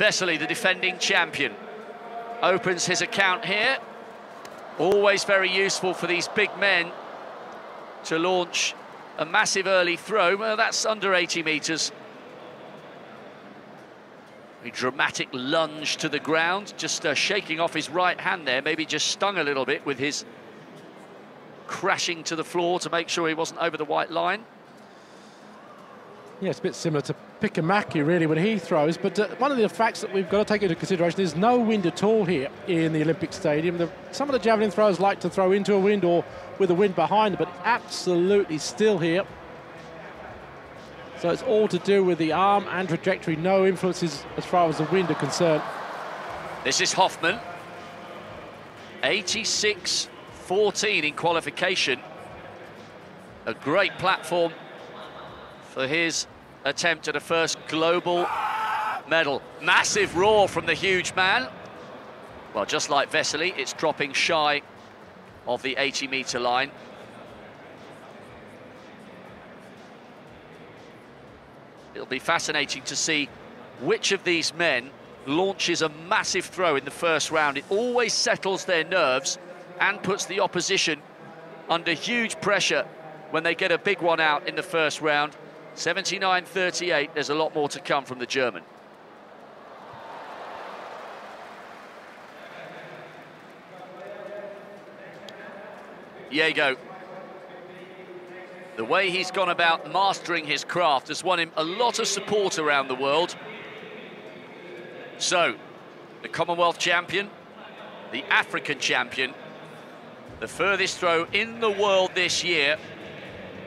Vesely, the defending champion, opens his account here. Always very useful for these big men to launch a massive early throw. Well, that's under 80 metres. A dramatic lunge to the ground, just shaking off his right hand there, maybe just stung a little bit with his crashing to the floor to make sure he wasn't over the white line. Yeah, it's a bit similar to Pikamaki, really, when he throws. But one of the facts that we've got to take into consideration is no wind at all here in the Olympic Stadium. Some of the javelin throwers like to throw into a wind or with a wind behind them, but absolutely still here. So it's all to do with the arm and trajectory. No influences as far as the wind are concerned. This is Hoffman. 86-14 in qualification. A great platform for his attempt at a first global medal. Massive roar from the huge man. Well, just like Vesely, it's dropping shy of the 80-metre line. It'll be fascinating to see which of these men launches a massive throw in the first round. It always settles their nerves and puts the opposition under huge pressure when they get a big one out in the first round. 79-38, there's a lot more to come from the German. Diego. The way he's gone about mastering his craft has won him a lot of support around the world. So, the Commonwealth champion, the African champion, the furthest throw in the world this year.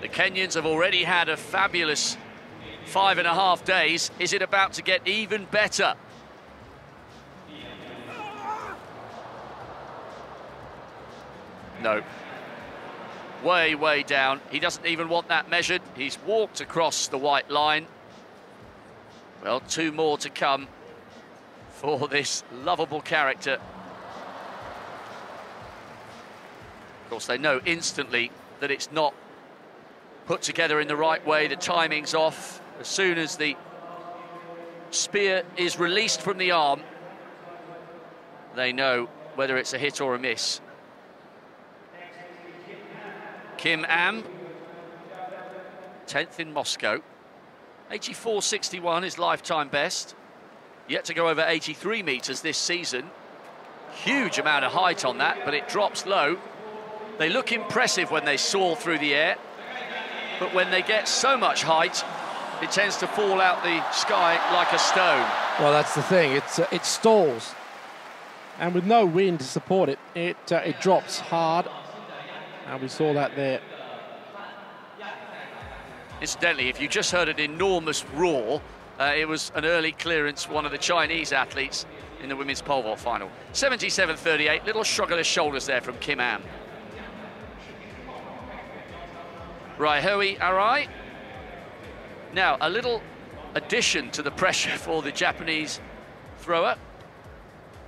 The Kenyans have already had a fabulous 5.5 days. Is it about to get even better? No. Way, way down. He doesn't even want that measured. He's walked across the white line. Well, 2 more to come for this lovable character. Of course, they know instantly that it's not put together in the right way. The timing's off. As soon as the spear is released from the arm, they know whether it's a hit or a miss. Kim Am, 10th in Moscow. 84.61 his lifetime best. Yet to go over 83 metres this season. Huge amount of height on that, but it drops low. They look impressive when they soar through the air, but when they get so much height, it tends to fall out the sky like a stone. Well, that's the thing. It stalls, and with no wind to support it, it drops hard. And we saw that there. Incidentally, if you just heard an enormous roar, it was an early clearance for one of the Chinese athletes in the women's pole vault final. 77-38, little shrug of the shoulders there from Kim Am. Raihoe Arai. Now, a little addition to the pressure for the Japanese thrower.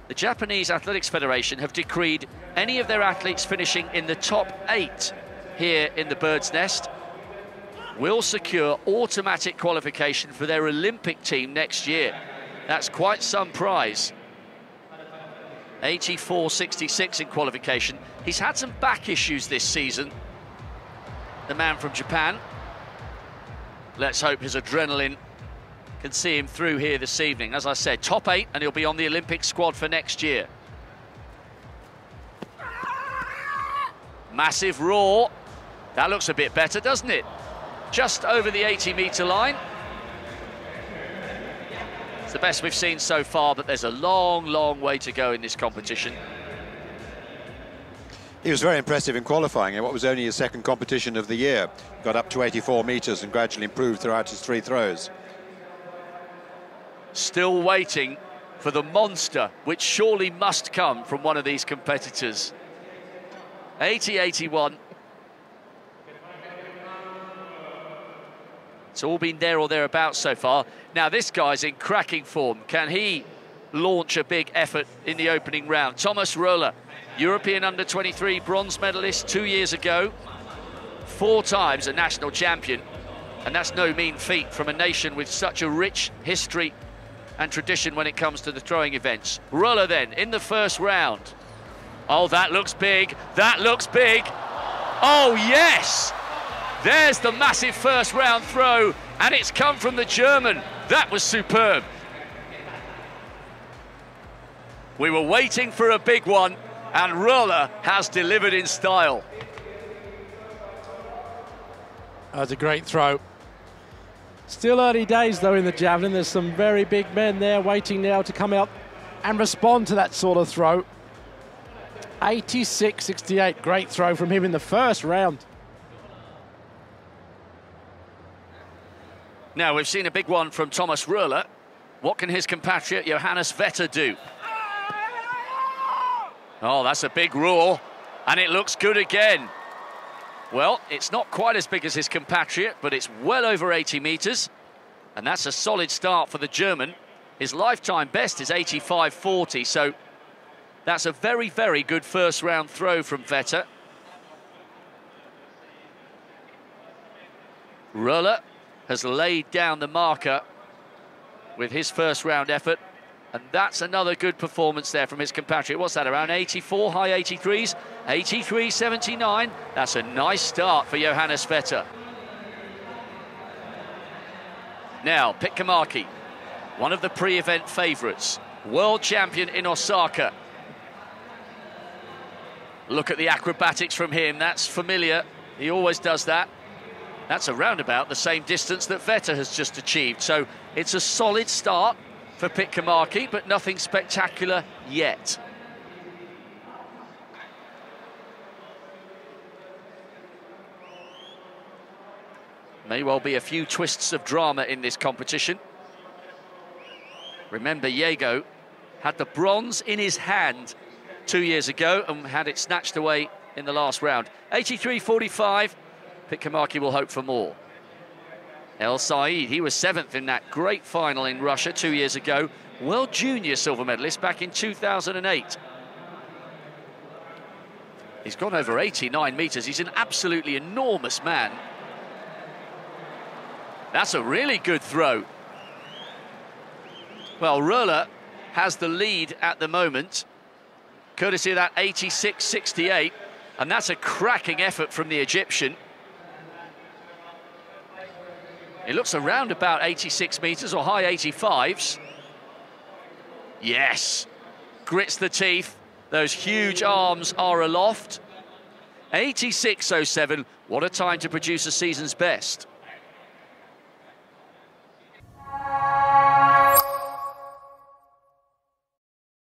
The Japanese Athletics Federation have decreed any of their athletes finishing in the top 8 here in the Bird's Nest will secure automatic qualification for their Olympic team next year. That's quite some prize. 84.66 in qualification. He's had some back issues this season, the man from Japan. Let's hope his adrenaline can see him through here this evening. As I said, top 8, and he'll be on the Olympic squad for next year. Massive roar. That looks a bit better, doesn't it? Just over the 80-metre line. It's the best we've seen so far, but there's a long, long way to go in this competition. He was very impressive in qualifying in what was only his second competition of the year. Got up to 84 metres and gradually improved throughout his 3 throws. Still waiting for the monster, which surely must come from one of these competitors. 80-81. It's all been there or thereabouts so far. Now this guy's in cracking form. Can he launch a big effort in the opening round? Thomas Röhler, European under-23 bronze medalist 2 years ago, 4 times a national champion, and that's no mean feat from a nation with such a rich history and tradition when it comes to the throwing events. Ruller then, in the first round. Oh, that looks big, that looks big. Oh, yes! There's the massive first round throw, and it's come from the German. That was superb. We were waiting for a big one, and Ruller has delivered in style. That was a great throw. Still early days, though, in the javelin. There's some very big men there waiting now to come out and respond to that sort of throw. 86-68, great throw from him in the first round. Now, we've seen a big one from Thomas Ruller. What can his compatriot Johannes Vetter do? Oh, that's a big roar, and it looks good again. Well, it's not quite as big as his compatriot, but it's well over 80 metres, and that's a solid start for the German. His lifetime best is 85.40, so that's a very, very good first round throw from Vetter. Ruller has laid down the marker with his first round effort, and that's another good performance there from his compatriot. What's that, around 84, high 83s? 83.79. That's a nice start for Johannes Vetter. Now, Pitkämäki, one of the pre-event favourites, world champion in Osaka. Look at the acrobatics from him, that's familiar. He always does that. That's around about the same distance that Vetter has just achieved. So it's a solid start for Pitkämäki, but nothing spectacular yet. May well be a few twists of drama in this competition. Remember, Jago had the bronze in his hand 2 years ago and had it snatched away in the last round. 83.45, Pitkämäki will hope for more. El Said, he was 7th in that great final in Russia 2 years ago. World Junior silver medalist back in 2008. He's gone over 89 metres. He's an absolutely enormous man. That's a really good throw. Well, Ruller has the lead at the moment, courtesy of that 86.68, and that's a cracking effort from the Egyptian. It looks around about 86 metres or high 85s. Yes, grits the teeth. Those huge arms are aloft. 86.07, what a time to produce a season's best.